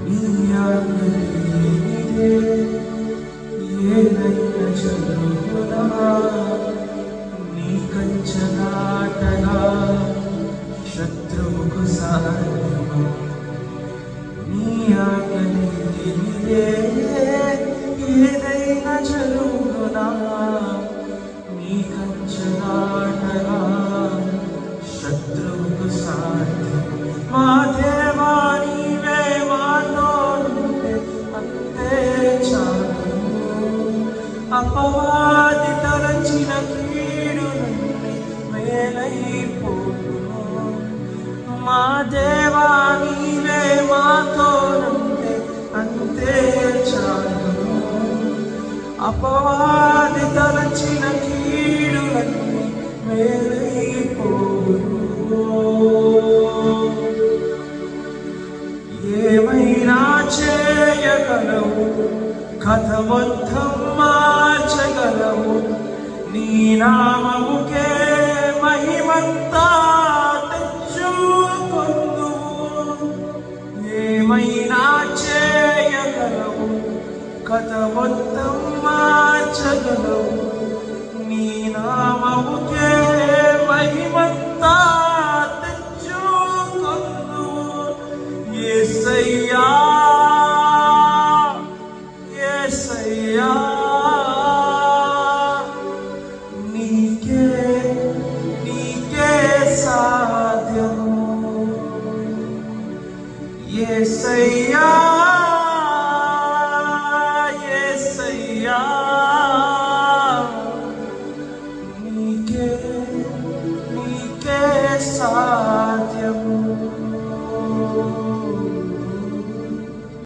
నీ ఆజ్ఞలేనిదే ఏదైనా జరుగునా నీ కంచనాటగా శత్రువుకు సాధ్యమా నీ ఆజ్ఞలేనిదే ఏదైనా జరుగునా నీ కంచనాటగా శత్రువుకు సాధ్యం మా దేవా నీవే మాతో ఉంటే అంతే చాలు అపవాది తలచిన కీడులన్నీ మేలైపోతును మా దేవా నీవే మాతో ఉంటే అంతే చాలు అపవాది తలచిన కీడులన్నీ మేలైపోతును ఏమైనా చేయగలవు కథ మొత్తం మార్చగలవు నీ నామముకే మహిమంతా తెచ్చుకొందువు ఏమైనా చేయగలవు కథ మొత్తం మార్చగలవు నీ నామముకే మహిమంతా యేసయ్యా యేసయ్యా నీకే సాధ్యము యేసయ్యా